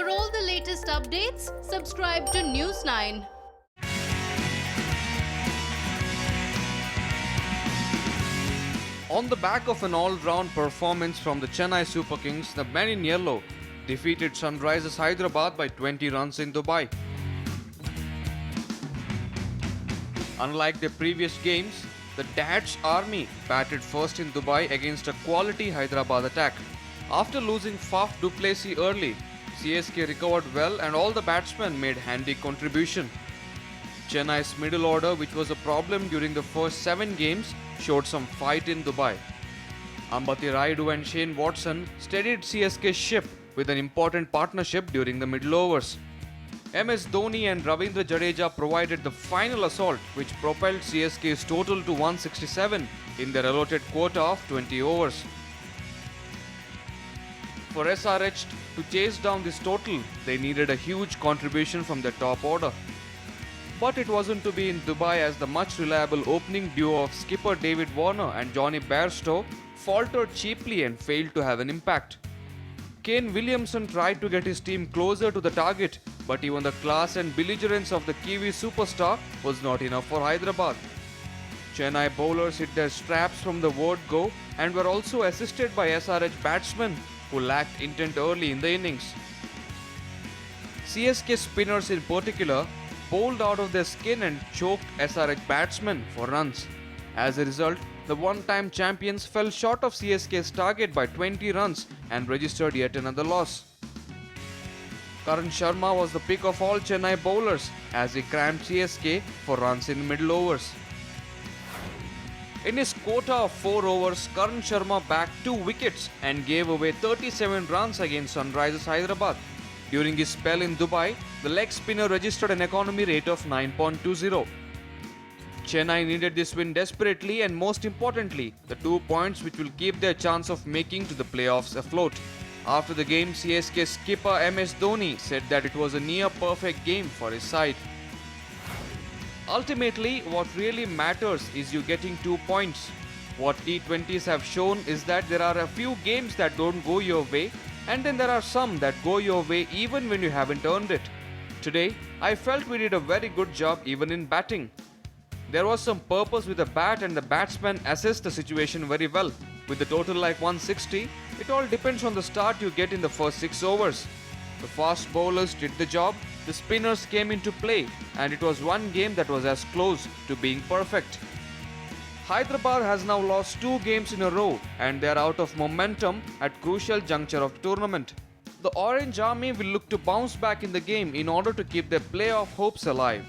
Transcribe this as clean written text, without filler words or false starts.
For all the latest updates, subscribe to News 9. On the back of an all-round performance from the Chennai Super Kings, the men in yellow defeated Sunrisers Hyderabad by 20 runs in Dubai. Unlike the previous games, the Dutch Army batted first in Dubai against a quality Hyderabad attack. After losing Faf du Plessis early, CSK recovered well and all the batsmen made handy contribution. Chennai's middle order, which was a problem during the first 7 games, showed some fight in Dubai. Ambati Rayudu and Shane Watson steadied CSK's ship with an important partnership during the middle overs. MS Dhoni and Ravindra Jadeja provided the final assault, which propelled CSK's total to 167 in their allotted quota of 20 overs. For SRH to chase down this total, they needed a huge contribution from their top order. But it wasn't to be in Dubai, as the much reliable opening duo of skipper David Warner and Johnny Bairstow faltered cheaply and failed to have an impact. Kane Williamson tried to get his team closer to the target, but even the class and belligerence of the Kiwi superstar was not enough for Hyderabad. Chennai bowlers hit their straps from the word go and were also assisted by SRH batsmen who lacked intent early in the innings. CSK spinners in particular bowled out of their skin and choked SRH batsmen for runs. As a result, the one-time champions fell short of CSK's target by 20 runs and registered yet another loss. Karan Sharma was the pick of all Chennai bowlers as he cramped CSK for runs in middle overs. In his quota of 4 overs, Karan Sharma bagged 2 wickets and gave away 37 runs against Sunrisers Hyderabad. During his spell in Dubai, the leg spinner registered an economy rate of 9.20. Chennai needed this win desperately, and most importantly, the 2 points which will keep their chance of making to the playoffs afloat. After the game, CSK skipper MS Dhoni said that it was a near-perfect game for his side. Ultimately, what really matters is you getting 2 points. What T20s have shown is that there are a few games that don't go your way, and then there are some that go your way even when you haven't earned it. Today, I felt we did a very good job even in batting. There was some purpose with the bat and the batsmen assessed the situation very well. With the total like 160, it all depends on the start you get in the first 6 overs. The fast bowlers did the job, the spinners came into play, and it was one game that was as close to being perfect. Hyderabad has now lost 2 games in a row and they are out of momentum at crucial juncture of the tournament. The Orange Army will look to bounce back in the game in order to keep their playoff hopes alive.